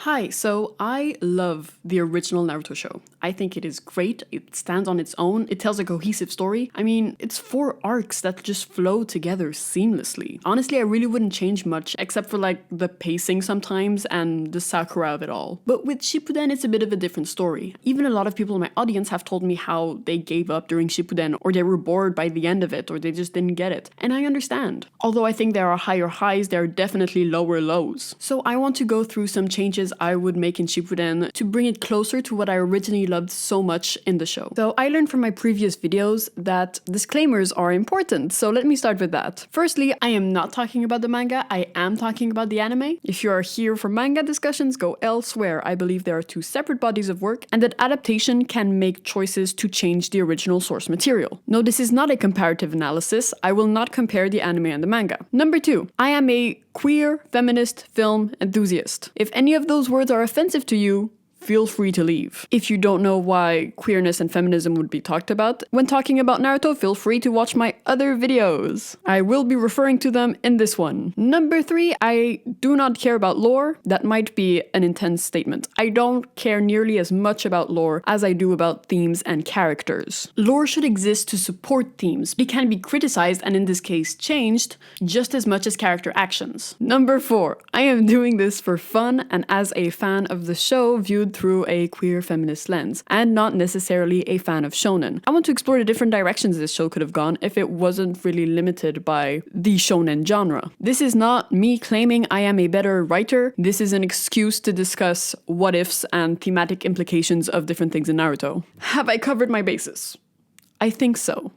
Hi, so I love the original Naruto show. I think it is great, it stands on its own, it tells a cohesive story. I mean, it's 4 arcs that just flow together seamlessly. Honestly, I really wouldn't change much, except for like the pacing sometimes and the Sakura of it all. But with Shippuden, it's a bit of a different story. Even a lot of people in my audience have told me how they gave up during Shippuden, or they were bored by the end of it, or they just didn't get it. And I understand. Although I think there are higher highs, there are definitely lower lows. So I want to go through some changes I would make in Shippuden to bring it closer to what I originally loved so much in the show. So I learned from my previous videos that disclaimers are important, so let me start with that. Firstly, I am not talking about the manga, I am talking about the anime. If you are here for manga discussions, go elsewhere. I believe there are 2 separate bodies of work, and that adaptation can make choices to change the original source material. No, this is not a comparative analysis. I will not compare the anime and the manga. Number 2, I am a queer, feminist, film enthusiast. If any of those words are offensive to you, feel free to leave. If you don't know why queerness and feminism would be talked about when talking about Naruto, feel free to watch my other videos. I will be referring to them in this one. Number 3, I do not care about lore. That might be an intense statement. I don't care nearly as much about lore as I do about themes and characters. Lore should exist to support themes. It can be criticized, and in this case changed, just as much as character actions. Number 4, I am doing this for fun and as a fan of the show viewed through a queer feminist lens, and not necessarily a fan of shonen. I want to explore the different directions this show could have gone if it wasn't really limited by the shonen genre. This is not me claiming I am a better writer. This is an excuse to discuss what ifs and thematic implications of different things in Naruto. Have I covered my bases? I think so.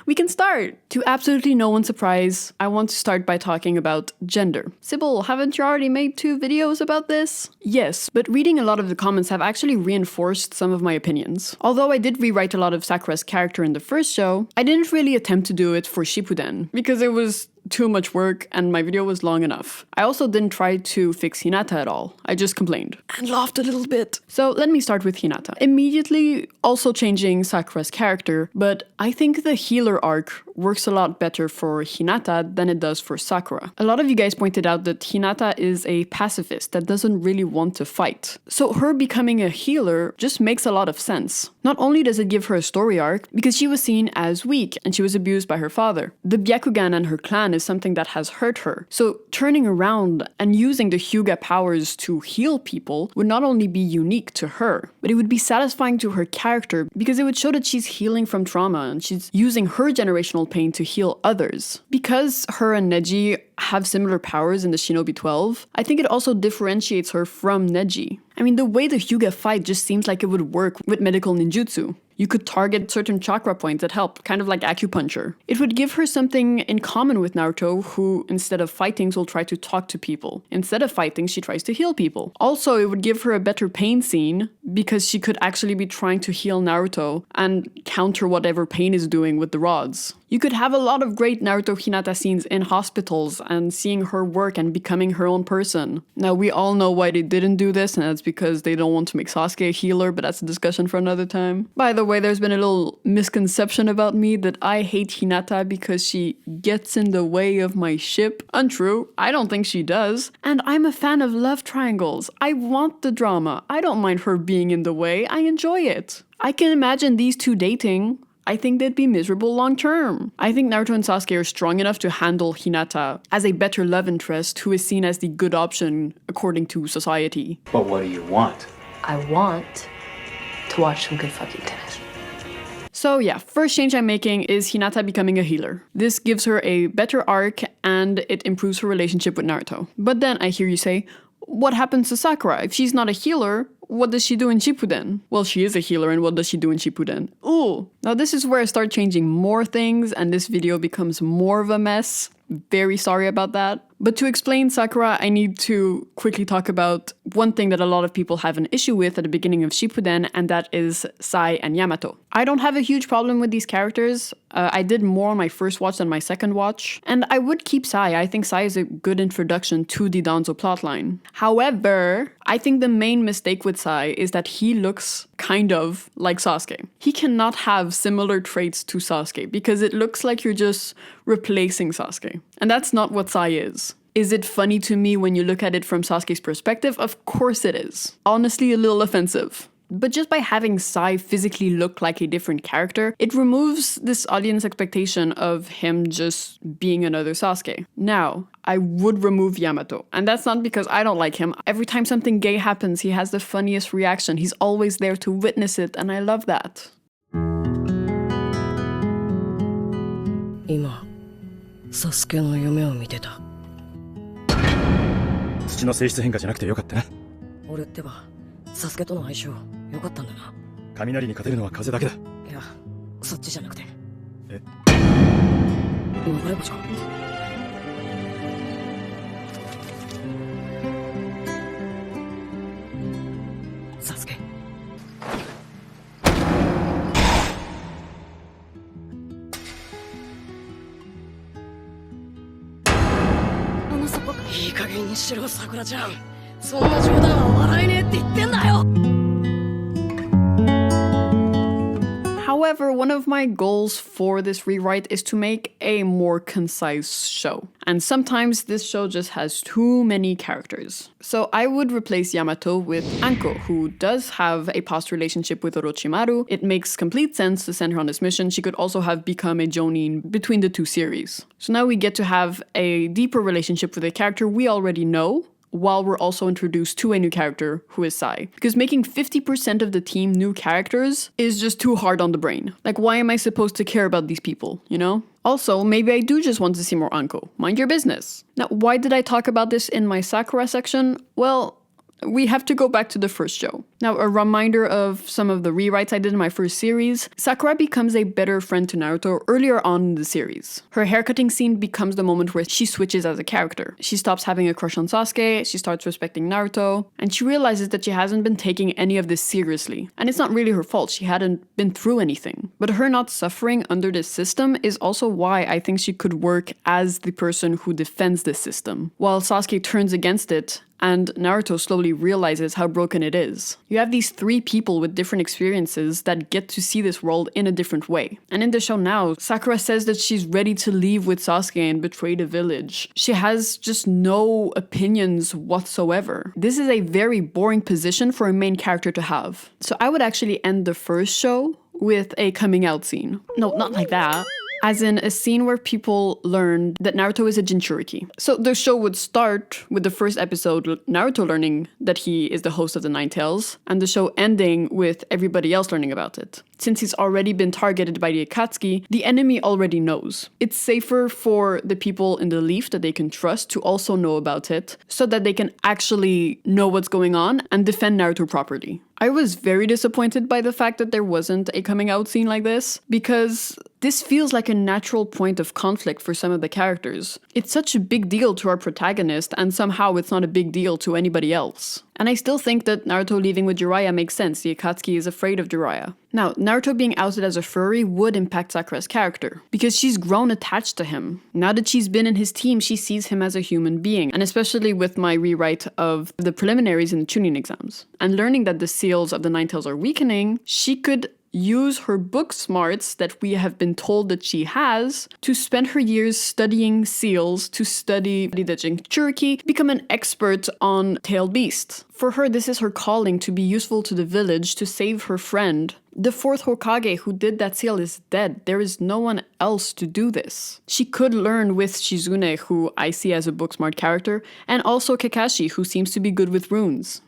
We can start! To absolutely no one's surprise, I want to start by talking about gender. Sybil, haven't you already made 2 videos about this? Yes, but reading a lot of the comments have actually reinforced some of my opinions. Although I did rewrite a lot of Sakura's character in the first show, I didn't really attempt to do it for Shippuden, because it was too much work and my video was long enough. I also didn't try to fix Hinata at all. I just complained. And laughed a little bit. So let me start with Hinata. Immediately also changing Sakura's character, but I think the healer arc works a lot better for Hinata than it does for Sakura. A lot of you guys pointed out that Hinata is a pacifist that doesn't really want to fight. So her becoming a healer just makes a lot of sense. Not only does it give her a story arc, because she was seen as weak and she was abused by her father. The Byakugan and her clan is something that has hurt her. So turning around and using the Hyuga powers to heal people would not only be unique to her, but it would be satisfying to her character because it would show that she's healing from trauma and she's using her generational pain to heal others. Because her and Neji have similar powers in the Shinobi 12, I think it also differentiates her from Neji. I mean, the way the Hyuga fight just seems like it would work with medical ninjutsu. You could target certain chakra points that help, kind of like acupuncture. It would give her something in common with Naruto, who instead of fighting will try to talk to people. Instead of fighting, she tries to heal people. Also, it would give her a better pain scene, because she could actually be trying to heal Naruto and counter whatever pain is doing with the rods. You could have a lot of great Naruto Hinata scenes in hospitals and seeing her work and becoming her own person. Now, we all know why they didn't do this, and that's because they don't want to make Sasuke a healer, but that's a discussion for another time. By the way, there's been a little misconception about me that I hate Hinata because she gets in the way of my ship. Untrue, I don't think she does. And I'm a fan of love triangles. I want the drama. I don't mind her being in the way. I enjoy it. I can imagine these 2 dating. I think they'd be miserable long term. I think Naruto and Sasuke are strong enough to handle Hinata as a better love interest who is seen as the good option according to society. But what do you want? I want to watch some good fucking tennis. So yeah, first change I'm making is Hinata becoming a healer. This gives her a better arc and it improves her relationship with Naruto. But then I hear you say, what happens to Sakura? If she's not a healer, what does she do in Shippuden? Well, she is a healer, and what does she do in Shippuden? Ooh, now this is where I start changing more things, and this video becomes more of a mess. Very sorry about that. But to explain Sakura, I need to quickly talk about one thing that a lot of people have an issue with at the beginning of Shippuden, and that is Sai and Yamato. I don't have a huge problem with these characters. I did more on my first watch than my second watch, and I would keep Sai. I think Sai is a good introduction to the Danzo plotline. However, I think the main mistake with Sai is that he looks kind of like Sasuke. He cannot have similar traits to Sasuke because it looks like you're just replacing Sasuke. And that's not what Sai is. Is it funny to me when you look at it from Sasuke's perspective? Of course it is. Honestly, a little offensive. But just by having Sai physically look like a different character, it removes this audience expectation of him just being another Sasuke. Now, I would remove Yamato, and that's not because I don't like him. Every time something gay happens, he has the funniest reaction. He's always there to witness it, and I love that. 今、サスケの夢を見てた。土の性質変化じゃなくてよかったな。俺ってば、サスケとの相性良かったんだな。雷に勝てるのは風だけだ。いや、そっちじゃなくて。え？流れ星か？サスケ。いい加減にしろ、さくらちゃん。そんな冗談は笑えねえって言ってんだよ。However, one of my goals for this rewrite is to make a more concise show. And sometimes this show just has too many characters. So I would replace Yamato with Anko, who does have a past relationship with Orochimaru. It makes complete sense to send her on this mission. She could also have become a jonin between the two series. So now we get to have a deeper relationship with a character we already know, while we're also introduced to a new character who is Sai. Because making 50% of the team new characters is just too hard on the brain. Like, why am I supposed to care about these people, you know? Also, maybe I do just want to see more Anko. Mind your business. Now, why did I talk about this in my Sakura section? Well, we have to go back to the first show. Now, a reminder of some of the rewrites I did in my first series. Sakura becomes a better friend to Naruto earlier on in the series. Her haircutting scene becomes the moment where she switches as a character. She stops having a crush on Sasuke, she starts respecting Naruto, and she realizes that she hasn't been taking any of this seriously. And it's not really her fault, she hadn't been through anything. But her not suffering under this system is also why I think she could work as the person who defends this system, while Sasuke turns against it and Naruto slowly realizes how broken it is. You have these three people with different experiences that get to see this world in a different way. And in the show now, Sakura says that she's ready to leave with Sasuke and betray the village. She has just no opinions whatsoever. This is a very boring position for a main character to have. So I would actually end the first show with a coming out scene. No, not like that. As in a scene where people learn that Naruto is a Jinchuriki. So the show would start with the first episode, Naruto learning that he is the host of the Nine Tails, and the show ending with everybody else learning about it. Since he's already been targeted by the Akatsuki, the enemy already knows. It's safer for the people in the Leaf that they can trust to also know about it, so that they can actually know what's going on and defend Naruto properly. I was very disappointed by the fact that there wasn't a coming out scene like this, because this feels like a natural point of conflict for some of the characters. It's such a big deal to our protagonist, and somehow it's not a big deal to anybody else. And I still think that Naruto leaving with Jiraiya makes sense. The Akatsuki is afraid of Jiraiya. Now, Naruto being outed as a furry would impact Sakura's character, because she's grown attached to him. Now that she's been in his team, she sees him as a human being, and especially with my rewrite of the preliminaries in the Chunin exams. And learning that the seals of the Nine Tails are weakening, she could use her book smarts that we have been told that she has to spend her years studying seals, to study the Jinchuriki, become an expert on tailed beasts. For her, this is her calling to be useful to the village, to save her friend. The fourth Hokage who did that seal is dead. There is no one else to do this. She could learn with Shizune, who I see as a book smart character, and also Kakashi, who seems to be good with runes.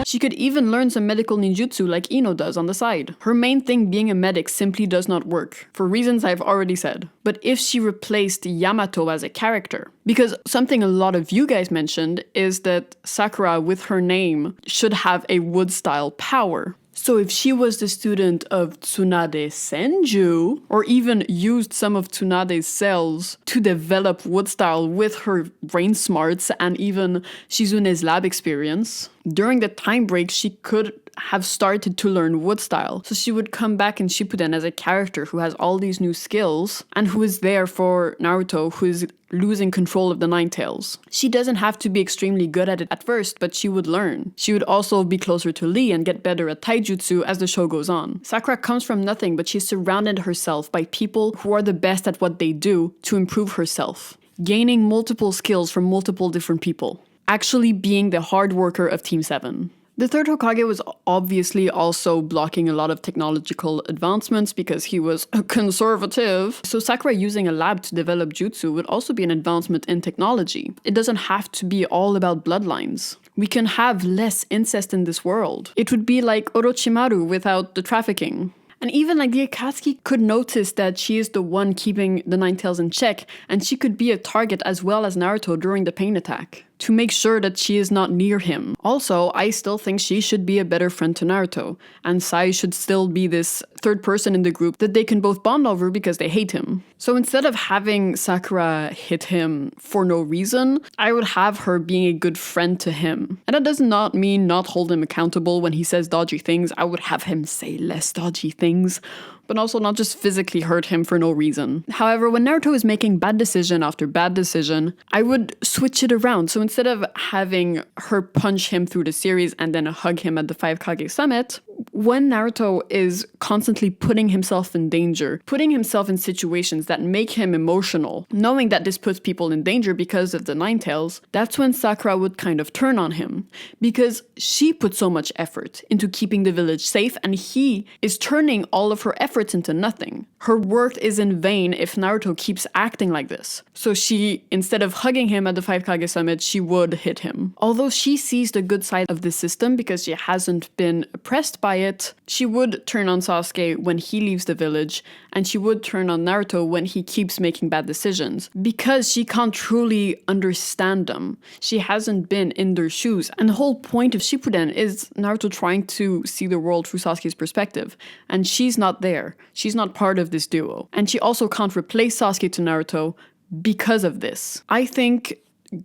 She could even learn some medical ninjutsu like Ino does on the side. Her main thing being a medic simply does not work, for reasons I've already said. But if she replaced Yamato as a character, because something a lot of you guys mentioned is that Sakura with her name should have a wood-style power. So if she was the student of Tsunade Senju, or even used some of Tsunade's cells to develop wood style with her brain smarts and even Shizune's lab experience, during the time break she could have started to learn wood style. So she would come back in Shippuden as a character who has all these new skills and who is there for Naruto, who is losing control of the Nine Tails. She doesn't have to be extremely good at it at first, but she would learn. She would also be closer to Lee and get better at taijutsu as the show goes on. Sakura comes from nothing, but she's surrounded herself by people who are the best at what they do to improve herself, gaining multiple skills from multiple different people, actually being the hard worker of Team 7. The third Hokage was obviously also blocking a lot of technological advancements because he was a conservative. So Sakura using a lab to develop jutsu would also be an advancement in technology. It doesn't have to be all about bloodlines. We can have less incest in this world. It would be like Orochimaru without the trafficking. And even like the Akatsuki could notice that she is the one keeping the Nine Tails in check, and she could be a target as well as Naruto during the pain attack, to make sure that she is not near him. Also, I still think she should be a better friend to Naruto, and Sai should still be this third person in the group that they can both bond over because they hate him. So instead of having Sakura hit him for no reason, I would have her being a good friend to him. And that does not mean not hold him accountable when he says dodgy things. I would have him say less dodgy things, but also not just physically hurt him for no reason. However, when Naruto is making bad decision after bad decision, I would switch it around. So instead of having her punch him through the series and then hug him at the 5 Kage summit, when Naruto is constantly putting himself in danger, putting himself in situations that make him emotional, knowing that this puts people in danger because of the Nine Tails, that's when Sakura would kind of turn on him. Because she put so much effort into keeping the village safe, and he is turning all of her efforts into nothing. Her work is in vain if Naruto keeps acting like this. So she, instead of hugging him at the 5 Kage summit, she would hit him. Although she sees the good side of the system because she hasn't been oppressed by it, she would turn on Sasuke when he leaves the village, and she would turn on Naruto when he keeps making bad decisions, because she can't truly understand them. She hasn't been in their shoes, and the whole point of Shippuden is Naruto trying to see the world through Sasuke's perspective, and she's not there. She's not part of this duo. And she also can't replace Sasuke to Naruto because of this. I think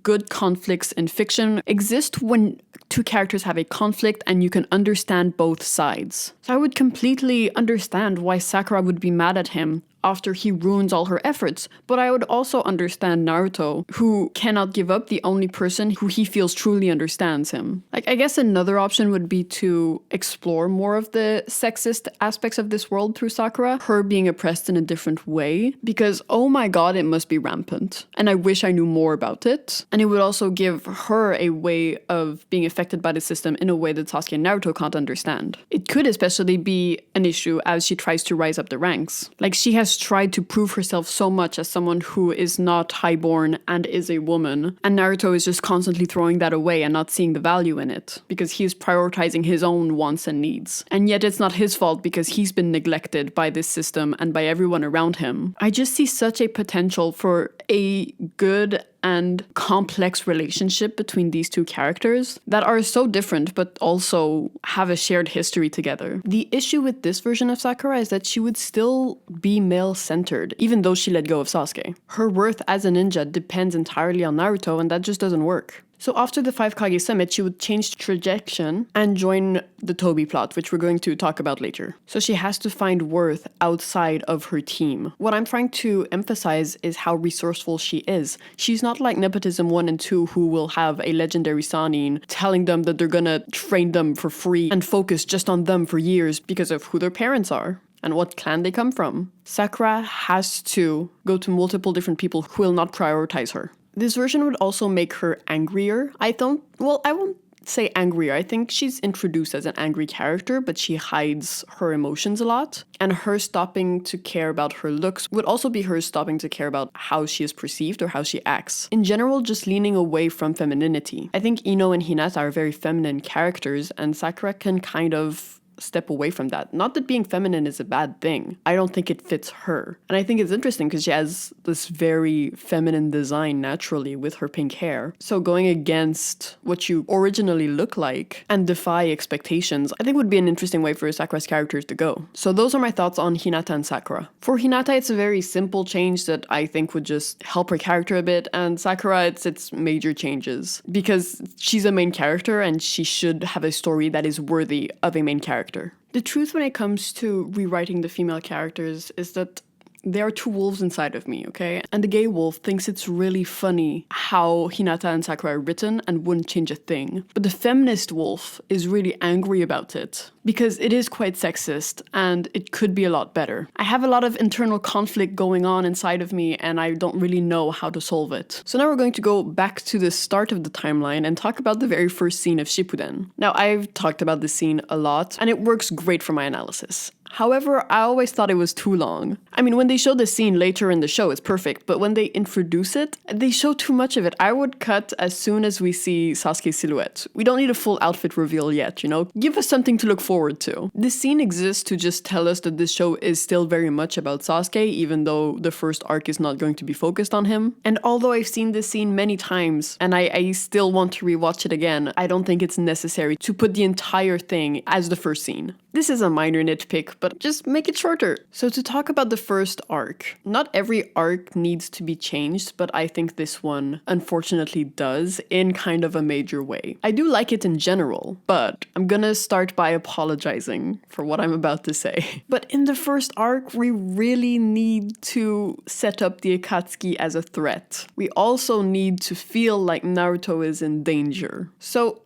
good conflicts in fiction exist when two characters have a conflict and you can understand both sides. So I would completely understand why Sakura would be mad at him after he ruins all her efforts, but I would also understand Naruto, who cannot give up the only person who he feels truly understands him. Like, I guess another option would be to explore more of the sexist aspects of this world through Sakura, her being oppressed in a different way, because oh my god, it must be rampant. And I wish I knew more about it. And it would also give her a way of being affected by the system in a way that Sasuke and Naruto can't understand. It could especially be an issue as she tries to rise up the ranks. Like, she has tried to prove herself so much as someone who is not highborn and is a woman, and Naruto is just constantly throwing that away and not seeing the value in it because he is prioritizing his own wants and needs. And yet it's not his fault because he's been neglected by this system and by everyone around him. I just see such a potential for a good and complex relationship between these two characters that are so different but also have a shared history together. The issue with this version of Sakura is that she would still be male-centered, even though she let go of Sasuke. Her worth as a ninja depends entirely on Naruto, and that just doesn't work. So after the 5 Kage summit, she would change trajectory and join the Toby plot, which we're going to talk about later. So she has to find worth outside of her team. What I'm trying to emphasize is how resourceful she is. She's not like Nepotism 1 and 2, who will have a legendary Sannin telling them that they're gonna train them for free and focus just on them for years because of who their parents are and what clan they come from. Sakura has to go to multiple different people who will not prioritize her. This version would also make her angrier. I won't say angrier. I think she's introduced as an angry character, but she hides her emotions a lot. And her stopping to care about her looks would also be her stopping to care about how she is perceived or how she acts. In general, just leaning away from femininity. I think Ino and Hinata are very feminine characters, and Sakura can kind of step away from that. Not that being feminine is a bad thing. I don't think it fits her. And I think it's interesting because she has this very feminine design naturally with her pink hair. So going against what you originally look like and defy expectations, I think would be an interesting way for Sakura's characters to go. So those are my thoughts on Hinata and Sakura. For Hinata, it's a very simple change that I think would just help her character a bit, and Sakura, it's major changes because she's a main character and she should have a story that is worthy of a main character. The truth when it comes to rewriting the female characters is that there are two wolves inside of me, okay? And the gay wolf thinks it's really funny how Hinata and Sakura are written and wouldn't change a thing. But the feminist wolf is really angry about it because it is quite sexist and it could be a lot better. I have a lot of internal conflict going on inside of me and I don't really know how to solve it. So now we're going to go back to the start of the timeline and talk about the very first scene of Shippuden. Now, I've talked about this scene a lot and it works great for my analysis. However, I always thought it was too long. I mean, when they show the scene later in the show, it's perfect, but when they introduce it, they show too much of it. I would cut as soon as we see Sasuke's silhouette. We don't need a full outfit reveal yet, you know? Give us something to look forward to. This scene exists to just tell us that this show is still very much about Sasuke, even though the first arc is not going to be focused on him. And although I've seen this scene many times, and I still want to rewatch it again, I don't think it's necessary to put the entire thing as the first scene. This is a minor nitpick, but just make it shorter. So to talk about the first arc, not every arc needs to be changed, but I think this one unfortunately does in kind of a major way. I do like it in general, but I'm gonna start by apologizing for what I'm about to say. But in the first arc, we really need to set up the Akatsuki as a threat. We also need to feel like Naruto is in danger. So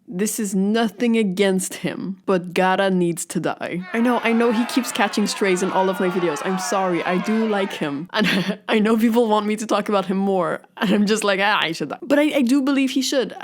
this is nothing against him, but Gaara needs to die. I know he keeps catching strays in all of my videos. I'm sorry, I do like him. And I know people want me to talk about him more. And I'm just like, I should die. But I do believe he should.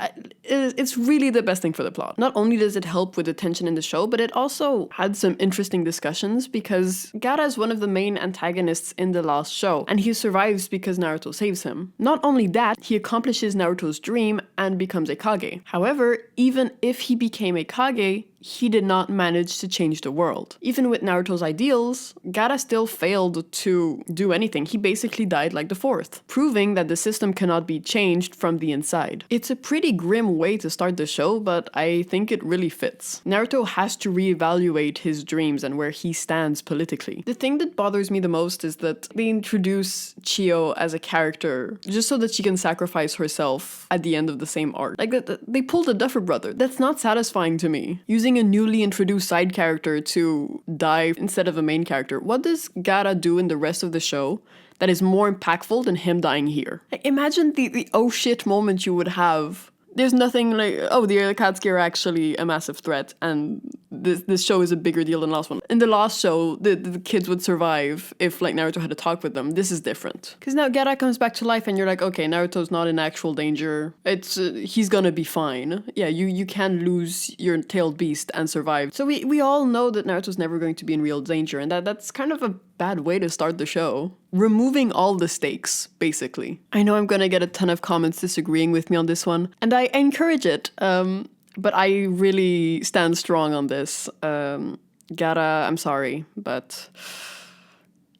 It's really the best thing for the plot. Not only does it help with the tension in the show, but it also had some interesting discussions because Gaara is one of the main antagonists in the last show. And he survives because Naruto saves him. Not only that, he accomplishes Naruto's dream and becomes a Kage. However, even if he became a Kage, he did not manage to change the world. Even with Naruto's ideals, Gaara still failed to do anything. He basically died like the fourth, proving that the system cannot be changed from the inside. It's a pretty grim way to start the show, but I think it really fits. Naruto has to reevaluate his dreams and where he stands politically. The thing that bothers me the most is that they introduce Chiyo as a character just so that she can sacrifice herself at the end of the same arc. Like, they pulled a Duffer brother. That's not satisfying to me. Using a newly introduced side character to die instead of a main character. What does Gaara do in the rest of the show that is more impactful than him dying here? Like, imagine the oh shit moment you would have. There's nothing like, oh, the Akatsuki are actually a massive threat, and this show is a bigger deal than the last one. In the last show, the kids would survive if like Naruto had a talk with them. This is different. Because now Gaara comes back to life and you're like, okay, Naruto's not in actual danger. He's gonna be fine. Yeah, you can lose your tailed beast and survive. So we all know that Naruto's never going to be in real danger, and that's kind of a bad way to start the show. Removing all the stakes, basically. I know I'm gonna get a ton of comments disagreeing with me on this one, and I encourage it, but I really stand strong on this. Gaara, I'm sorry, but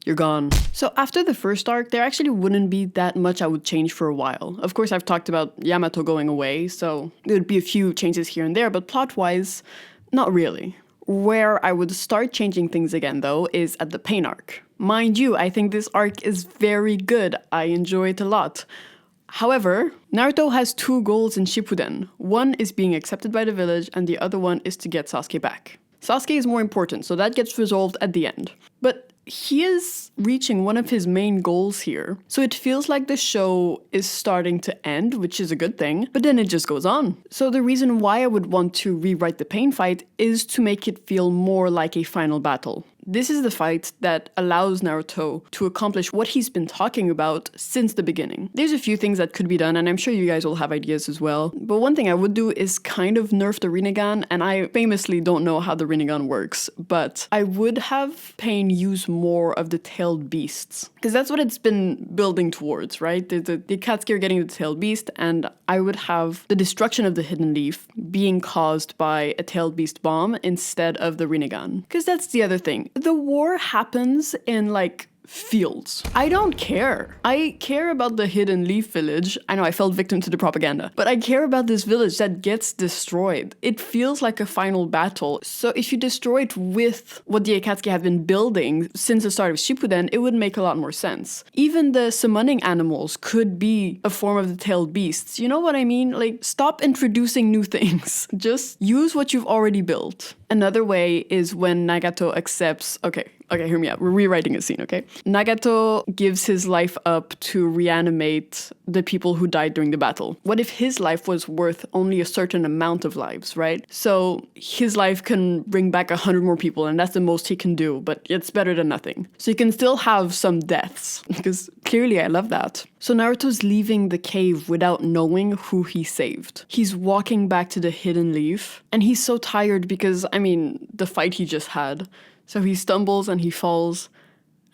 you're gone. So after the first arc, there actually wouldn't be that much I would change for a while. Of course, I've talked about Yamato going away, so there would be a few changes here and there, but plot-wise, not really. Where I would start changing things again, though, is at the pain arc. Mind you, I think this arc is very good. I enjoy it a lot. However, Naruto has two goals in Shippuden. One is being accepted by the village, and the other one is to get Sasuke back. Sasuke is more important, so that gets resolved at the end. But he is reaching one of his main goals here. So it feels like the show is starting to end, which is a good thing, but then it just goes on. So the reason why I would want to rewrite the pain fight is to make it feel more like a final battle. This is the fight that allows Naruto to accomplish what he's been talking about since the beginning. There's a few things that could be done, and I'm sure you guys will have ideas as well. But one thing I would do is kind of nerf the Rinnegan, and I famously don't know how the Rinnegan works, but I would have Pain use more of the tailed beasts, because that's what it's been building towards, right? The Akatsuki are getting the tailed beast, and I would have the destruction of the Hidden Leaf being caused by a tailed beast bomb instead of the Rinnegan. Because that's the other thing. The war happens in like fields. I don't care. I care about the Hidden Leaf village. I know I fell victim to the propaganda, but I care about this village that gets destroyed. It feels like a final battle. So if you destroy it with what the Akatsuki have been building since the start of Shippuden, it would make a lot more sense. Even the summoning animals could be a form of the tailed beasts. You know what I mean? Like, stop introducing new things. Just use what you've already built. Another way is when Nagato accepts, okay, hear me out. We're rewriting a scene, okay? Nagato gives his life up to reanimate the people who died during the battle. What if his life was worth only a certain amount of lives, right? So his life can bring back 100 more people, and that's the most he can do, but it's better than nothing. So you can still have some deaths, because clearly I love that. So Naruto's leaving the cave without knowing who he saved. He's walking back to the Hidden Leaf, and he's so tired because, I mean, the fight he just had. So he stumbles and he falls,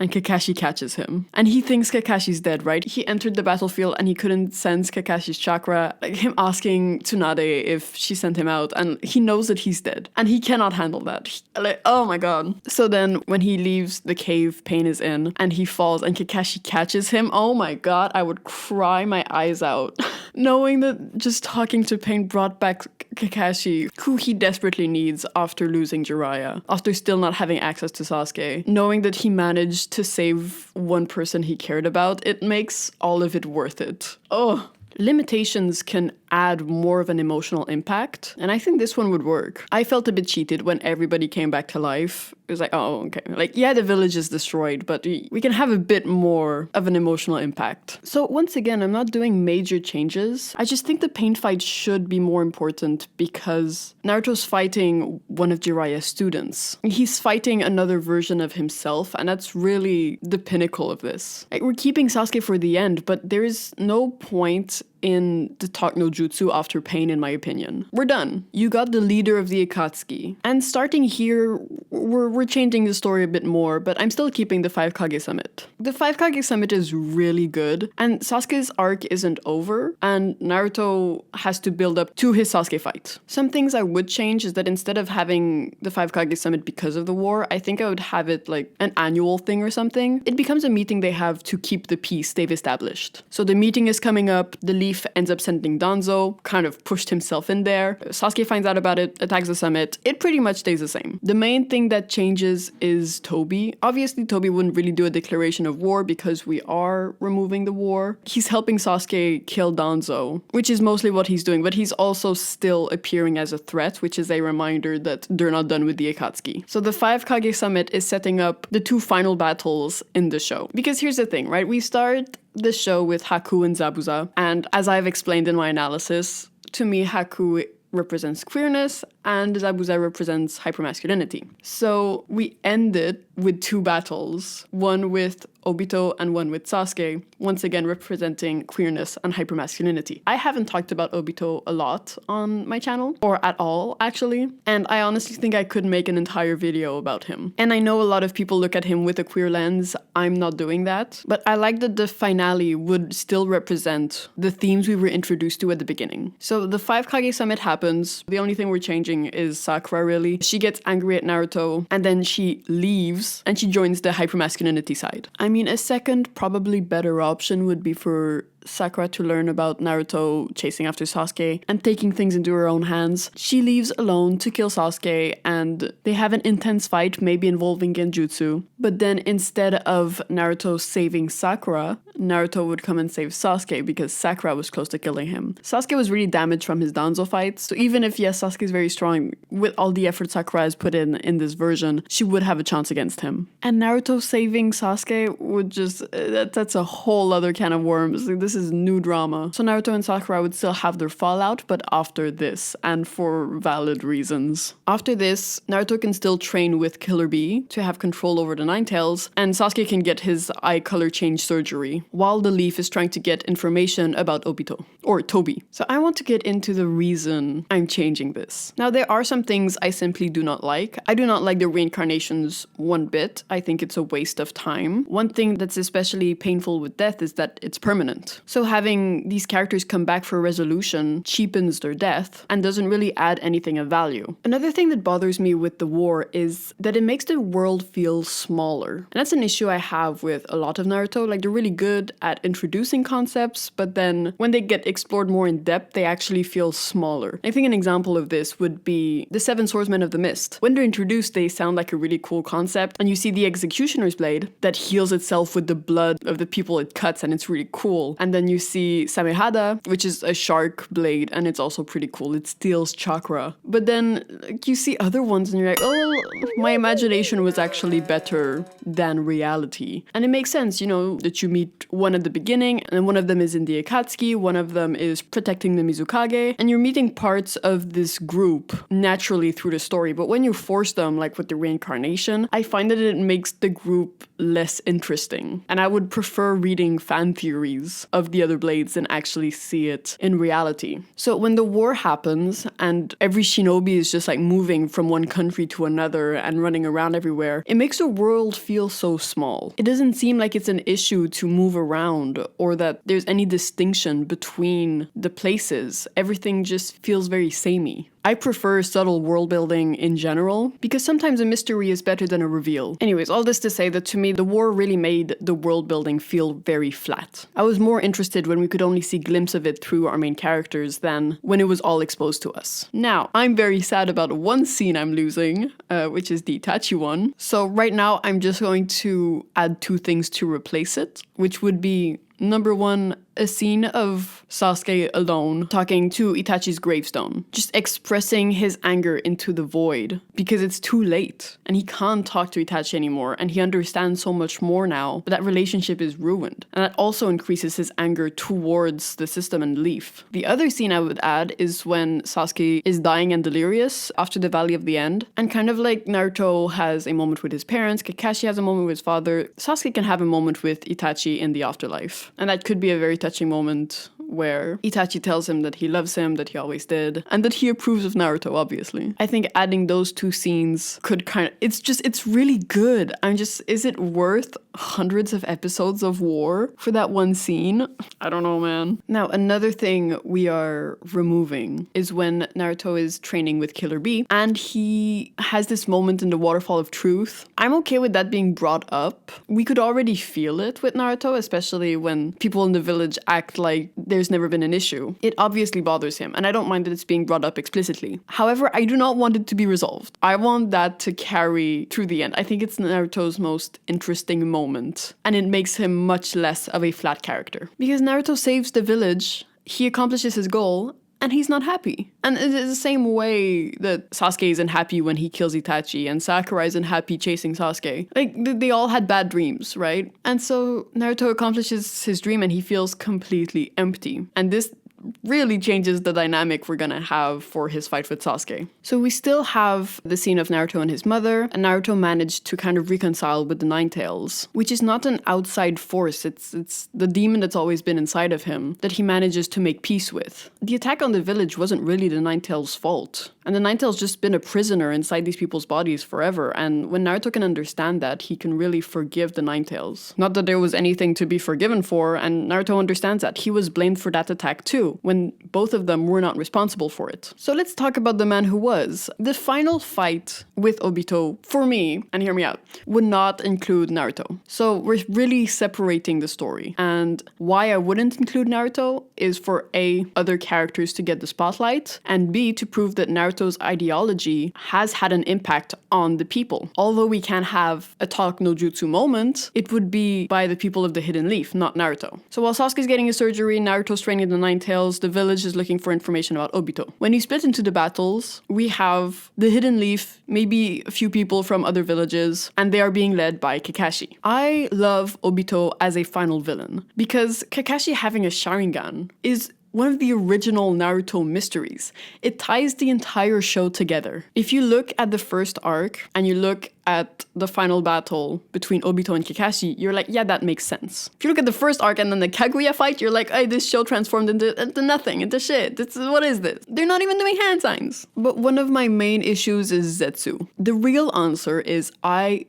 and Kakashi catches him. And he thinks Kakashi's dead, right? He entered the battlefield and he couldn't sense Kakashi's chakra. Like him asking Tsunade if she sent him out, and he knows that he's dead. And he cannot handle that. Like, oh my god. So then when he leaves the cave Pain is in, and he falls and Kakashi catches him, oh my god, I would cry my eyes out. Knowing that just talking to Pain brought back Kakashi, who he desperately needs after losing Jiraiya, after still not having access to Sasuke. Knowing that he managed to save one person he cared about, it makes all of it worth it. Oh. Limitations can add more of an emotional impact, and I think this one would work. I felt a bit cheated when everybody came back to life. It was like, oh, okay. Like, yeah, the village is destroyed, but we can have a bit more of an emotional impact. So once again, I'm not doing major changes. I just think the Pain fight should be more important because Naruto's fighting one of Jiraiya's students. He's fighting another version of himself, and that's really the pinnacle of this. Like, we're keeping Sasuke for the end, but there is no point in the talk no jutsu after Pain, in my opinion. We're done. You got the leader of the Akatsuki. And starting here, we're changing the story a bit more, but I'm still keeping the 5 Kage Summit. The 5 Kage Summit is really good, and Sasuke's arc isn't over, and Naruto has to build up to his Sasuke fight. Some things I would change is that instead of having the 5 Kage Summit because of the war, I think I would have it like an annual thing or something. It becomes a meeting they have to keep the peace they've established. So the meeting is coming up, the Leaf ends up sending Danzo, kind of pushed himself in there. Sasuke finds out about it, attacks the summit. It pretty much stays the same. The main thing that changes is Toby. Obviously, Toby wouldn't really do a declaration of war because we are removing the war. He's helping Sasuke kill Danzo, which is mostly what he's doing, but he's also still appearing as a threat, which is a reminder that they're not done with the Akatsuki. So the 5 Kage Summit is setting up the 2 final battles in the show. Because here's the thing, right? We start the show with Haku and Zabuza, and as I've explained in my analysis, to me Haku represents queerness and Zabuza represents hypermasculinity. So we ended with 2 battles, one with Obito and one with Sasuke, once again representing queerness and hypermasculinity. I haven't talked about Obito a lot on my channel, or at all actually, and I honestly think I could make an entire video about him. And I know a lot of people look at him with a queer lens. I'm not doing that, but I like that the finale would still represent the themes we were introduced to at the beginning. So the 5 Kage Summit happens. The only thing we're changing is Sakura, really. She gets angry at Naruto, and then she leaves, and she joins the hypermasculinity side. I mean, a second, probably better option would be for Sakura to learn about Naruto chasing after Sasuke and taking things into her own hands. She leaves alone to kill Sasuke, and they have an intense fight, maybe involving genjutsu. But then instead of Naruto saving Sakura, Naruto would come and save Sasuke because Sakura was close to killing him. Sasuke was really damaged from his Danzo fight, so even if, yes, Sasuke is very strong, with all the effort Sakura has put in this version, she would have a chance against him. And Naruto saving Sasuke would just, that's a whole other can of worms. This is new drama. So Naruto and Sakura would still have their fallout, but after this, and for valid reasons. After this, Naruto can still train with Killer Bee to have control over the Ninetales, and Sasuke can get his eye color change surgery, while the Leaf is trying to get information about Obito, or Toby. So I want to get into the reason I'm changing this. Now, there are some things I simply do not like. I do not like the reincarnations one bit. I think it's a waste of time. One thing that's especially painful with death is that it's permanent. So having these characters come back for resolution cheapens their death and doesn't really add anything of value. Another thing that bothers me with the war is that it makes the world feel smaller. And that's an issue I have with a lot of Naruto. Like, they're really good at introducing concepts, but then when they get explored more in depth, they actually feel smaller. I think an example of this would be the Seven Swordsmen of the Mist. When they're introduced, they sound like a really cool concept, and you see the Executioner's Blade that heals itself with the blood of the people it cuts, and it's really cool. And then you see Samehada, which is a shark blade, and it's also pretty cool. It steals chakra. But then you see other ones and you're like, oh, my imagination was actually better than reality. And it makes sense, you know, that you meet one at the beginning, and one of them is in the Akatsuki, one of them is protecting the Mizukage, and you're meeting parts of this group naturally through the story. But when you force them, like with the reincarnation, I find that it makes the group less interesting. And I would prefer reading fan theories of the other blades than actually see it in reality. So when the war happens and every shinobi is just like moving from one country to another and running around everywhere, it makes the world feel so small. It doesn't seem like it's an issue to move around or that there's any distinction between the places. Everything just feels very samey. I prefer subtle world building in general because sometimes a mystery is better than a reveal. Anyways, all this to say that to me, the war really made the world building feel very flat. I was more interested when we could only see glimpses of it through our main characters than when it was all exposed to us. Now, I'm very sad about one scene I'm losing, which is the Itachi one. So right now, I'm just going to add two things to replace it, which would be number one, a scene of Sasuke alone talking to Itachi's gravestone, just expressing his anger into the void because it's too late and he can't talk to Itachi anymore and he understands so much more now, but that relationship is ruined. And that also increases his anger towards the system and Leaf. The other scene I would add is when Sasuke is dying and delirious after the Valley of the End, and kind of like Naruto has a moment with his parents, Kakashi has a moment with his father, Sasuke can have a moment with Itachi in the afterlife. And that could be a very touching moment where Itachi tells him that he loves him, that he always did, and that he approves of Naruto, obviously. I think adding those two scenes could it's really good. Is it worth hundreds of episodes of war for that one scene? I don't know, man. Now, another thing we are removing is when Naruto is training with Killer Bee, and he has this moment in the Waterfall of Truth. I'm okay with that being brought up. We could already feel it with Naruto, especially when people in the village act like there's never been an issue. It obviously bothers him, and I don't mind that it's being brought up explicitly. However, I do not want it to be resolved. I want that to carry through the end. I think it's Naruto's most interesting moment, and it makes him much less of a flat character. Because Naruto saves the village, he accomplishes his goal, and he's not happy. And it's the same way that Sasuke isn't happy when he kills Itachi, and Sakura isn't happy chasing Sasuke. Like, they all had bad dreams, right? And so Naruto accomplishes his dream and he feels completely empty. And this really changes the dynamic we're gonna have for his fight with Sasuke. So we still have the scene of Naruto and his mother, and Naruto managed to kind of reconcile with the Ninetales, which is not an outside force, it's the demon that's always been inside of him that he manages to make peace with. The attack on the village wasn't really the Ninetales' fault, and the Ninetales just been a prisoner inside these people's bodies forever, and when Naruto can understand that, he can really forgive the Ninetales. Not that there was anything to be forgiven for, and Naruto understands that. He was blamed for that attack too, when both of them were not responsible for it. So let's talk about the man who was. The final fight with Obito, for me, and hear me out, would not include Naruto. So we're really separating the story. And why I wouldn't include Naruto is for A, other characters to get the spotlight, and B, to prove that Naruto Naruto's ideology has had an impact on the people. Although we can't have a talk no jutsu moment, it would be by the people of the Hidden Leaf, not Naruto. So while Sasuke's getting his surgery, Naruto's training the Nine Tails, the village is looking for information about Obito. When you split into the battles, we have the Hidden Leaf, maybe a few people from other villages, and they are being led by Kakashi. I love Obito as a final villain, because Kakashi having a Sharingan is one of the original Naruto mysteries. It ties the entire show together. If you look at the first arc and you look at the final battle between Obito and Kakashi, you're like, yeah, that makes sense. If you look at the first arc and then the Kaguya fight, you're like, hey, this show transformed into nothing, into shit. What is this? They're not even doing hand signs. But one of my main issues is Zetsu. The real answer is I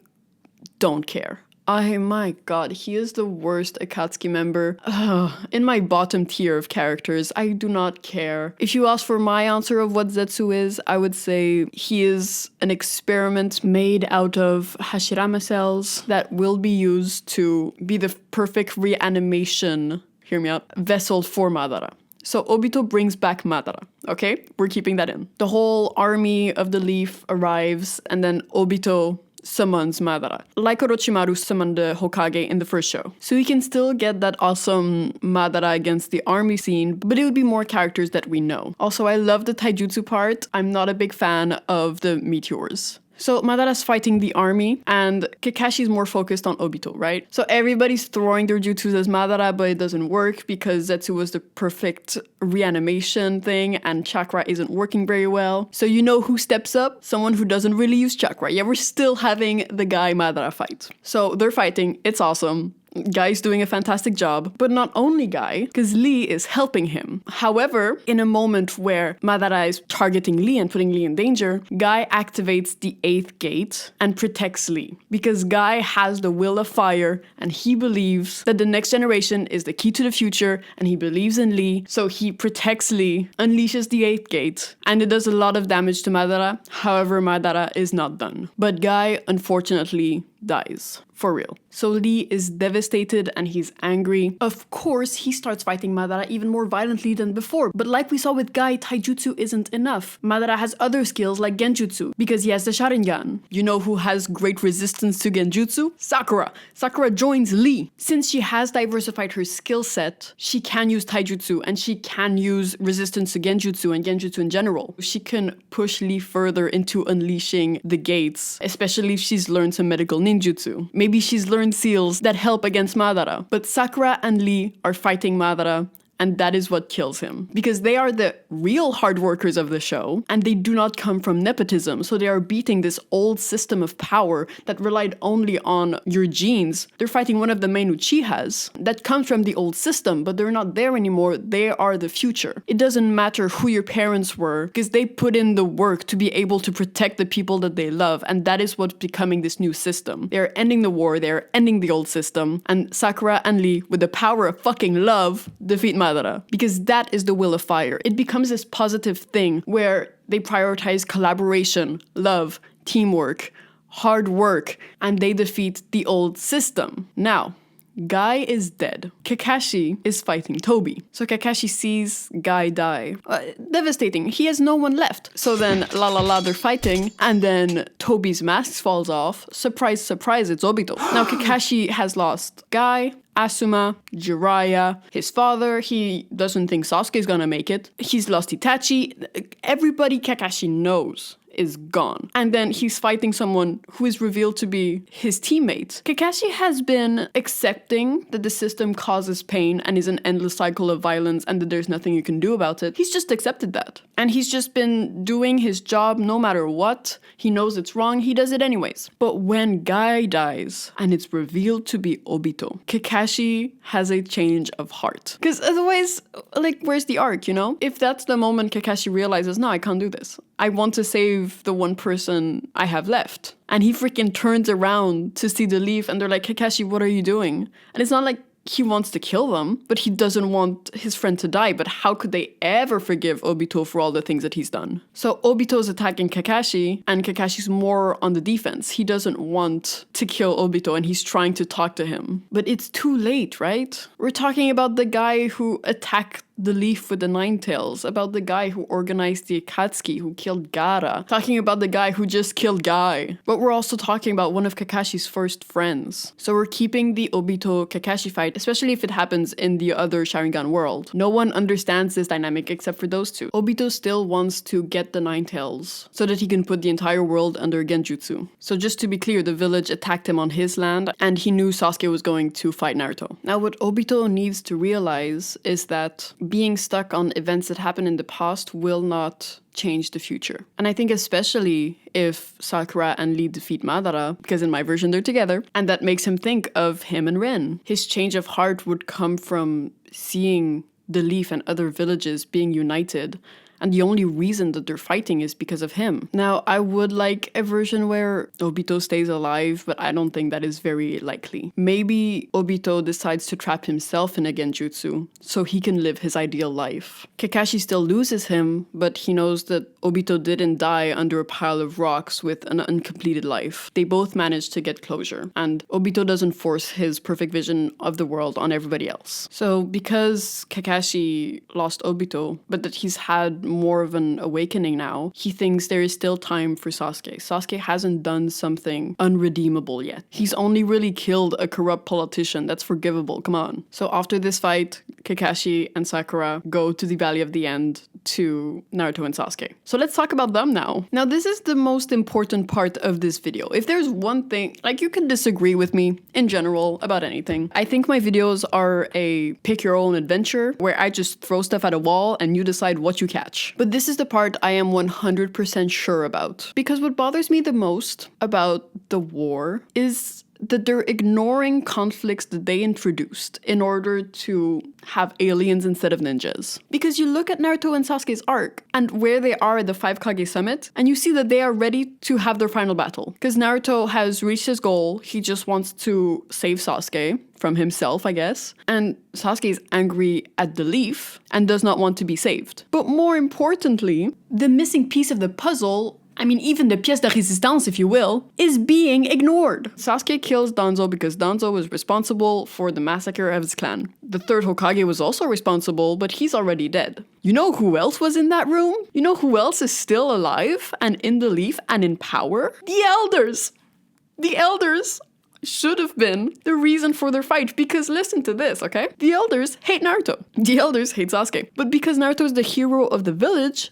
don't care. Oh my god, he is the worst Akatsuki member. In my bottom tier of characters, I do not care. If you ask for my answer of what Zetsu is, I would say he is an experiment made out of Hashirama cells that will be used to be the perfect reanimation, hear me out, vessel for Madara. So Obito brings back Madara, okay? We're keeping that in. The whole army of the Leaf arrives, and then Obito summons Madara, like Orochimaru summoned the Hokage in the first show. So you can still get that awesome Madara against the army scene, but it would be more characters that we know. Also, I love the taijutsu part. I'm not a big fan of the meteors. So Madara's fighting the army, and Kakashi's more focused on Obito, right? So everybody's throwing their jutsus as Madara, but it doesn't work because Zetsu was the perfect reanimation thing, and chakra isn't working very well. So you know who steps up? Someone who doesn't really use chakra. Yeah, we're still having the Guy Madara fight. So they're fighting, it's awesome. Guy's doing a fantastic job, but not only Guy, because Lee is helping him. However, in a moment where Madara is targeting Lee and putting Lee in danger, Guy activates the 8th gate and protects Lee. Because Guy has the will of fire and he believes that the next generation is the key to the future and he believes in Lee, so he protects Lee, unleashes the 8th gate, and it does a lot of damage to Madara. However, Madara is not done. But Guy, unfortunately, dies. For real. So Lee is devastated and he's angry. Of course, he starts fighting Madara even more violently than before. But like we saw with Guy, taijutsu isn't enough. Madara has other skills like genjutsu because he has the Sharingan. You know who has great resistance to genjutsu? Sakura. Sakura joins Lee. Since she has diversified her skill set, she can use taijutsu and she can use resistance to genjutsu and genjutsu in general. She can push Lee further into unleashing the gates, especially if she's learned some medical ninjutsu. Maybe she's learned seals that help against Madara. But Sakura and Lee are fighting Madara, and that is what kills him. Because they are the real hard workers of the show, and they do not come from nepotism, so they are beating this old system of power that relied only on your genes. They're fighting one of the main Uchihas that comes from the old system, but they're not there anymore. They are the future. It doesn't matter who your parents were, because they put in the work to be able to protect the people that they love, and that is what's becoming this new system. They're ending the war, they're ending the old system, and Sakura and Lee, with the power of fucking love, defeat Madara. Because that is the will of fire. It becomes this positive thing where they prioritize collaboration, love, teamwork, hard work, and they defeat the old system. Now, Guy is dead. Kakashi is fighting Toby. So Kakashi sees Guy die. Devastating. He has no one left. So then, they're fighting, and then Toby's mask falls off. Surprise, surprise, it's Obito. Now Kakashi has lost Guy, Asuma, Jiraiya, his father. He doesn't think Sasuke's gonna make it. He's lost Itachi. Everybody Kakashi knows is gone. And then he's fighting someone who is revealed to be his teammate. Kakashi has been accepting that the system causes pain and is an endless cycle of violence and that there's nothing you can do about it. He's just accepted that. And he's just been doing his job no matter what. He knows it's wrong, he does it anyways. But when Guy dies and it's revealed to be Obito, Kakashi has a change of heart. Because otherwise, where's the arc, you know? If that's the moment Kakashi realizes, no, I can't do this. I want to save the one person I have left. And he freaking turns around to see the Leaf and they're like, Kakashi, what are you doing? And it's not like he wants to kill them, but he doesn't want his friend to die. But how could they ever forgive Obito for all the things that he's done? So Obito's attacking Kakashi, and Kakashi's more on the defense. He doesn't want to kill Obito, and he's trying to talk to him. But it's too late, right? We're talking about the guy who attacked the leaf with the nine tails, about the guy who organized the Akatsuki who killed Gaara, talking about the guy who just killed Guy. But we're also talking about one of Kakashi's first friends. So we're keeping the Obito-Kakashi fight, especially if it happens in the other Sharingan world. No one understands this dynamic except for those two. Obito still wants to get the nine tails so that he can put the entire world under Genjutsu. So just to be clear, the village attacked him on his land and he knew Sasuke was going to fight Naruto. Now what Obito needs to realize is that being stuck on events that happened in the past will not change the future. And I think especially if Sakura and Lee defeat Madara, because in my version they're together, and that makes him think of him and Rin. His change of heart would come from seeing the Leaf and other villages being united, and the only reason that they're fighting is because of him. Now, I would like a version where Obito stays alive, but I don't think that is very likely. Maybe Obito decides to trap himself in a genjutsu so he can live his ideal life. Kakashi still loses him, but he knows that Obito didn't die under a pile of rocks with an uncompleted life. They both managed to get closure, and Obito doesn't force his perfect vision of the world on everybody else. So because Kakashi lost Obito, but that he's had more of an awakening now, he thinks there is still time for Sasuke. Sasuke hasn't done something unredeemable yet. He's only really killed a corrupt politician. That's forgivable, come on. So after this fight, Kakashi and Sakura go to the Valley of the End to Naruto and Sasuke. So let's talk about them now. Now this is the most important part of this video. If there's one thing, like, you can disagree with me in general about anything. I think my videos are a pick your own adventure where I just throw stuff at a wall and you decide what you catch. But this is the part I am 100% sure about. Because what bothers me the most about the war is that they're ignoring conflicts that they introduced in order to have aliens instead of ninjas. Because you look at Naruto and Sasuke's arc and where they are at the 5 Kage summit, and you see that they are ready to have their final battle. Because Naruto has reached his goal, he just wants to save Sasuke from himself, I guess. And Sasuke is angry at the Leaf and does not want to be saved. But more importantly, the missing piece of the puzzle, I mean, even the pièce de résistance, if you will, is being ignored. Sasuke kills Danzo because Danzo was responsible for the massacre of his clan. The third Hokage was also responsible, but he's already dead. You know who else was in that room? You know who else is still alive and in the Leaf and in power? The elders! The elders should have been the reason for their fight, because listen to this, okay? The elders hate Naruto. The elders hate Sasuke. But because Naruto is the hero of the village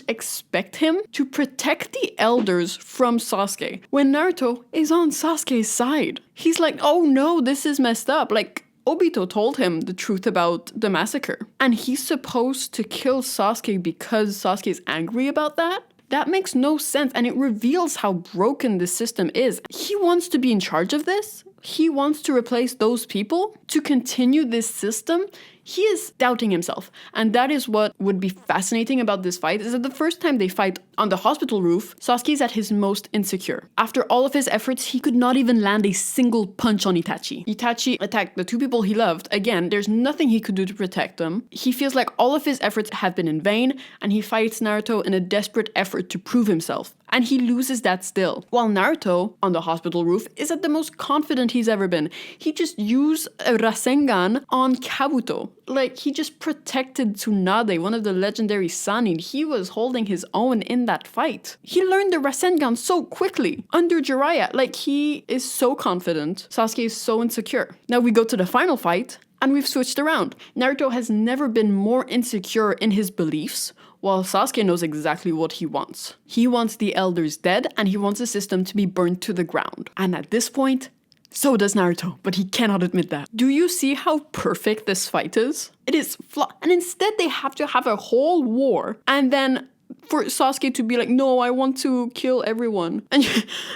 expect him to protect the elders from Sasuke. When Naruto is on Sasuke's side. He's like, oh no, this is messed up. Like, Obito told him the truth about the massacre. And he's supposed to kill Sasuke because Sasuke is angry about that? That makes no sense, and it reveals how broken this system is. He wants to be in charge of this. He wants to replace those people to continue this system. He is doubting himself. And that is what would be fascinating about this fight, is that the first time they fight on the hospital roof, Sasuke is at his most insecure. After all of his efforts, he could not even land a single punch on Itachi. Itachi attacked the two people he loved. Again, there's nothing he could do to protect them. He feels like all of his efforts have been in vain, and he fights Naruto in a desperate effort to prove himself. And he loses that still. While Naruto, on the hospital roof, is at the most confident he's ever been. He just used a Rasengan on Kabuto. Like, he just protected Tsunade, one of the legendary Sannin. He was holding his own in that fight. He learned the Rasengan so quickly under Jiraiya. Like, he is so confident. Sasuke is so insecure. Now we go to the final fight, and we've switched around. Naruto has never been more insecure in his beliefs, while Sasuke knows exactly what he wants. He wants the elders dead, and he wants the system to be burnt to the ground. And at this point, so does Naruto, but he cannot admit that. Do you see how perfect this fight is? It is flawed. And instead they have to have a whole war, and then for Sasuke to be like, no, I want to kill everyone.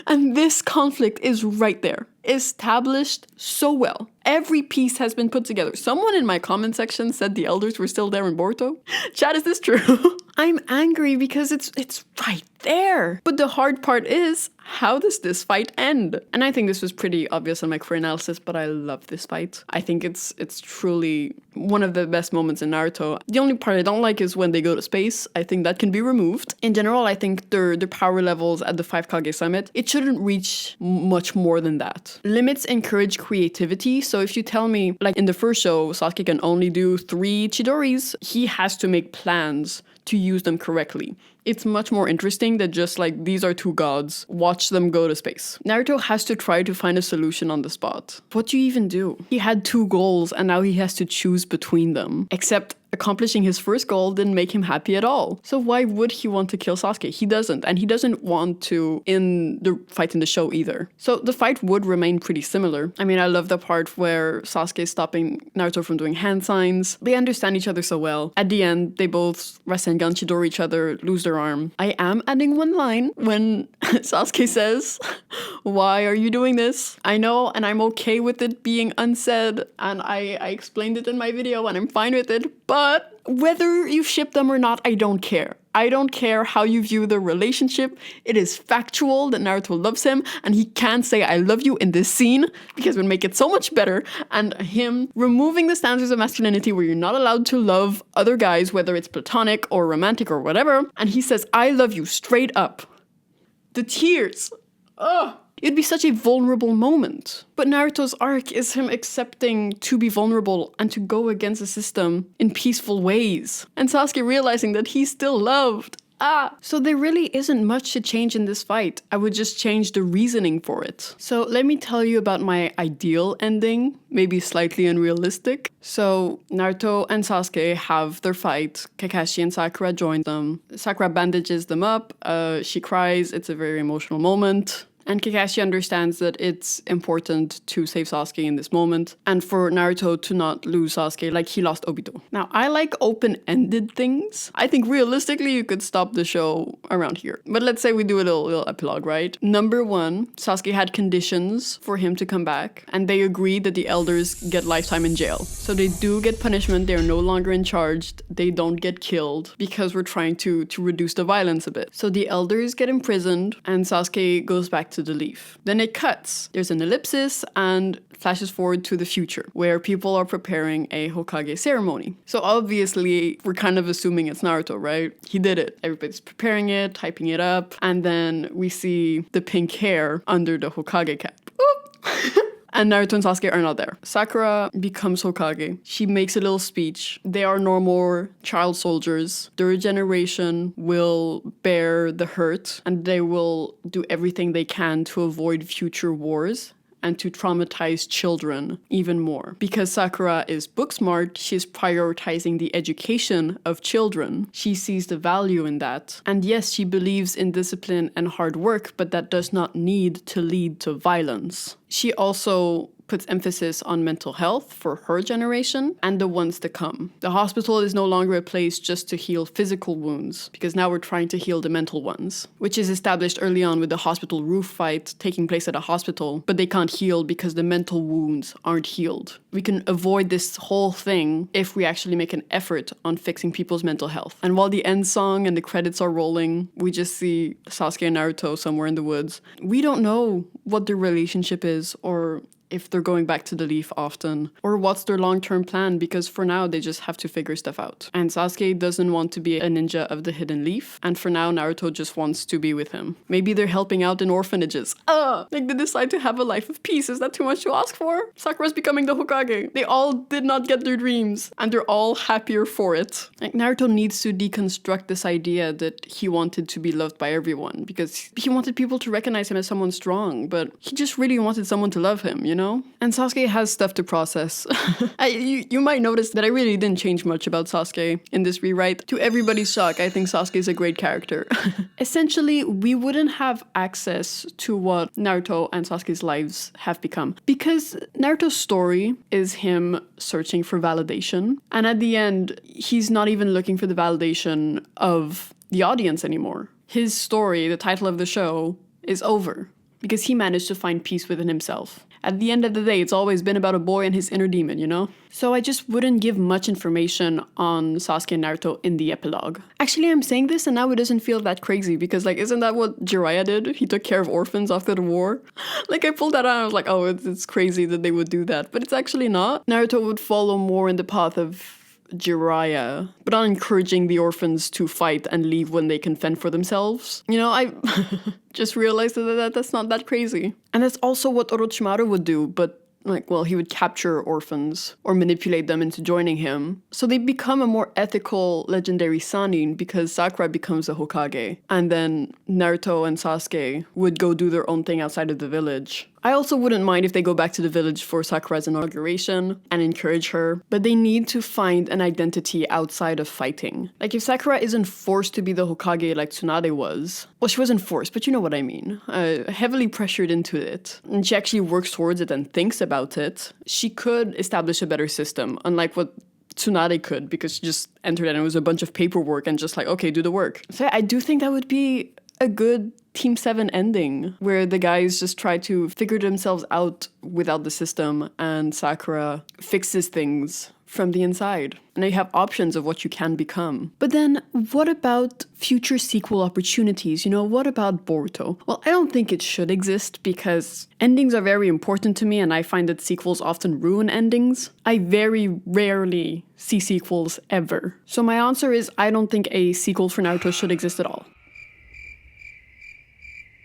And this conflict is right there, established so well. Every piece has been put together. Someone in my comment section said the elders were still there in Boruto. Chat, is this true? I'm angry because it's right there. But the hard part is, how does this fight end? And I think this was pretty obvious in my career analysis, but I love this fight. I think it's truly one of the best moments in Naruto. The only part I don't like is when they go to space. I think that can be removed. In general, I think their power levels at the 5 Kage summit, it shouldn't reach much more than that. Limits encourage creativity. So if you tell me, like in the first show, Sasuke can only do 3 Chidoris, he has to make plans to use them correctly. It's much more interesting than just like, these are 2 gods, watch them go to space. Naruto has to try to find a solution on the spot. What do you even do? He had 2 goals and now he has to choose between them. Except accomplishing his first goal didn't make him happy at all. So why would he want to kill Sasuke? He doesn't, and he doesn't want to in the fight in the show either. So the fight would remain pretty similar. I mean, I love the part where Sasuke is stopping Naruto from doing hand signs. They understand each other so well. At the end, they both Rasengan Chidori each other, lose their arm. I am adding one line when Sasuke says, "Why are you doing this?" I know, and I'm okay with it being unsaid, and I explained it in my video, and I'm fine with it, but whether you ship them or not, I don't care. I don't care how you view the relationship. It is factual that Naruto loves him, and he can't say I love you in this scene because it would make it so much better. And him removing the standards of masculinity where you're not allowed to love other guys, whether it's platonic or romantic or whatever, and he says I love you straight up. The tears. Ugh. It'd be such a vulnerable moment. But Naruto's arc is him accepting to be vulnerable and to go against the system in peaceful ways. And Sasuke realizing that he's still loved. So there really isn't much to change in this fight. I would just change the reasoning for it. So let me tell you about my ideal ending, maybe slightly unrealistic. So Naruto and Sasuke have their fight. Kakashi and Sakura join them. Sakura bandages them up. She cries. It's a very emotional moment. And Kakashi understands that it's important to save Sasuke in this moment and for Naruto to not lose Sasuke like he lost Obito. Now, I like open-ended things. I think realistically you could stop the show around here. But let's say we do a little epilogue, right? Number 1, Sasuke had conditions for him to come back, and they agreed that the elders get lifetime in jail. So they do get punishment, they're no longer in charge, they don't get killed because we're trying to reduce the violence a bit. So the elders get imprisoned and Sasuke goes back to the leaf. Then it cuts. There's an ellipsis and flashes forward to the future where people are preparing a Hokage ceremony. So obviously we're kind of assuming it's Naruto, right? He did it. Everybody's preparing it, typing it up, and then we see the pink hair under the Hokage cap. And Naruto and Sasuke are not there. Sakura becomes Hokage. She makes a little speech. They are no more child soldiers. Their generation will bear the hurt and they will do everything they can to avoid future wars and to traumatize children even more. Because Sakura is book smart, she's prioritizing the education of children. She sees the value in that. And yes, she believes in discipline and hard work, but that does not need to lead to violence. She also puts emphasis on mental health for her generation and the ones to come. The hospital is no longer a place just to heal physical wounds, because now we're trying to heal the mental ones, which is established early on with the hospital roof fight taking place at a hospital, but they can't heal because the mental wounds aren't healed. We can avoid this whole thing if we actually make an effort on fixing people's mental health. And while the end song and the credits are rolling, we just see Sasuke and Naruto somewhere in the woods. We don't know what their relationship is, or if they're going back to the leaf often, or what's their long-term plan, because for now they just have to figure stuff out. And Sasuke doesn't want to be a ninja of the hidden leaf, and for now Naruto just wants to be with him. Maybe they're helping out in orphanages. Like they decide to have a life of peace. Is that too much to ask for? Sakura's becoming the Hokage. They all did not get their dreams, and they're all happier for it. Like Naruto needs to deconstruct this idea that he wanted to be loved by everyone, because he wanted people to recognize him as someone strong, but he just really wanted someone to love him, you know? And Sasuke has stuff to process. You might notice that I really didn't change much about Sasuke in this rewrite. To everybody's shock, I think Sasuke is a great character. Essentially, we wouldn't have access to what Naruto and Sasuke's lives have become, because Naruto's story is him searching for validation, and at the end, he's not even looking for the validation of the audience anymore. His story, the title of the show, is over, because he managed to find peace within himself. At the end of the day, it's always been about a boy and his inner demon, you know? So I just wouldn't give much information on Sasuke and Naruto in the epilogue. Actually, I'm saying this and now it doesn't feel that crazy, because like, isn't that what Jiraiya did? He took care of orphans after the war. Like I pulled that out and I was like, oh, it's crazy that they would do that. But it's actually not. Naruto would follow more in the path of Jiraiya, but not encouraging the orphans to fight and leave when they can fend for themselves. You know, I just realized that's not that crazy. And that's also what Orochimaru would do, but like, well, he would capture orphans or manipulate them into joining him. So they become a more ethical legendary Sannin because Sakura becomes a Hokage. And then Naruto and Sasuke would go do their own thing outside of the village. I also wouldn't mind if they go back to the village for Sakura's inauguration and encourage her, but they need to find an identity outside of fighting. Like, if Sakura isn't forced to be the Hokage like Tsunade was, well, she wasn't forced, but you know what I mean, heavily pressured into it, and she actually works towards it and thinks about it, she could establish a better system, unlike what Tsunade could, because she just entered and it was a bunch of paperwork and just like, okay, do the work. So I do think that would be a good Team 7 ending, where the guys just try to figure themselves out without the system and Sakura fixes things from the inside. And you have options of what you can become. But then what about future sequel opportunities? You know, what about Boruto? Well, I don't think it should exist because endings are very important to me and I find that sequels often ruin endings. I very rarely see sequels ever. So my answer is I don't think a sequel for Naruto should exist at all.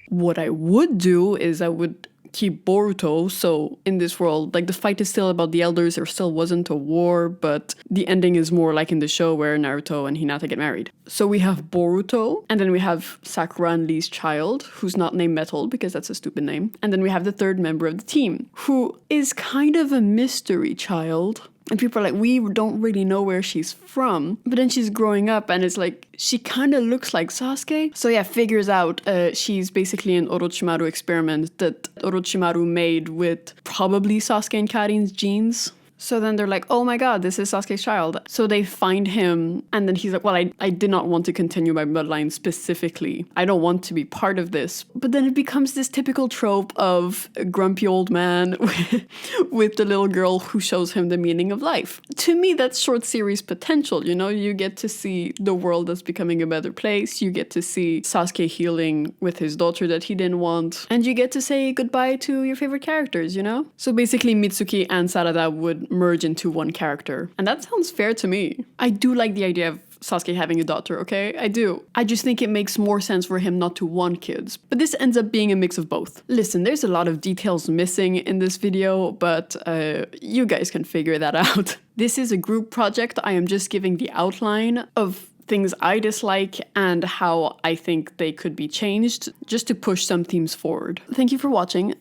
What I would do is I would keep Boruto, so in this world, like, the fight is still about the elders, there still wasn't a war, but the ending is more like in the show where Naruto and Hinata get married. So we have Boruto, and then we have Sakura and Lee's child, who's not named Metal because that's a stupid name. And then we have the third member of the team, who is kind of a mystery child. And people are like, we don't really know where she's from. But then she's growing up and it's like, she kind of looks like Sasuke. So yeah, figures out she's basically an Orochimaru experiment that Orochimaru made with probably Sasuke and Karin's genes. So then they're like, oh my god, this is Sasuke's child. So they find him, and then he's like, well, I did not want to continue my bloodline specifically. I don't want to be part of this. But then it becomes this typical trope of a grumpy old man with the little girl who shows him the meaning of life. To me, that's short series potential, you know? You get to see the world that's becoming a better place. You get to see Sasuke healing with his daughter that he didn't want. And you get to say goodbye to your favorite characters, you know? So basically, Mitsuki and Sarada would merge into one character. And that sounds fair to me. I do like the idea of Sasuke having a daughter, okay? I do. I just think it makes more sense for him not to want kids. But this ends up being a mix of both. Listen, there's a lot of details missing in this video, but you guys can figure that out. This is a group project. I am just giving the outline of things I dislike and how I think they could be changed, just to push some themes forward. Thank you for watching.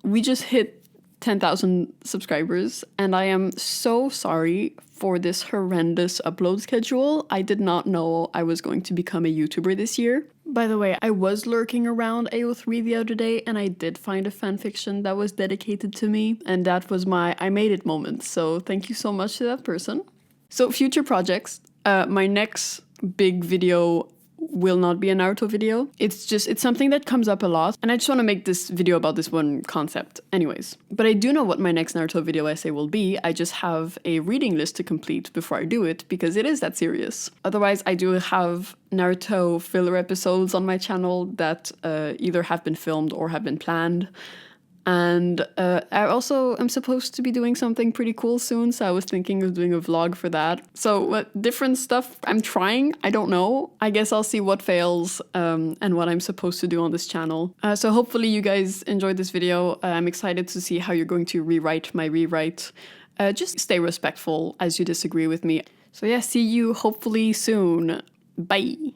We just hit 10,000 subscribers, and I am so sorry for this horrendous upload schedule. I did not know I was going to become a YouTuber this year. By the way, I was lurking around AO3 the other day, and I did find a fanfiction that was dedicated to me, and that was my I made it moment, so thank you so much to that person. So future projects, my next big video will not be a Naruto video. It's something that comes up a lot, and I just want to make this video about this one concept anyways. But I do know what my next Naruto video essay will be. I just have a reading list to complete before I do it, because it is that serious. Otherwise, I do have Naruto filler episodes on my channel that either have been filmed or have been planned. And I also am supposed to be doing something pretty cool soon, so I was thinking of doing a vlog for that. So what different stuff I'm trying, I don't know. I guess I'll see what fails and what I'm supposed to do on this channel. So hopefully you guys enjoyed this video. I'm excited to see how you're going to rewrite my rewrite. Just stay respectful as you disagree with me. So yeah, see you hopefully soon. Bye!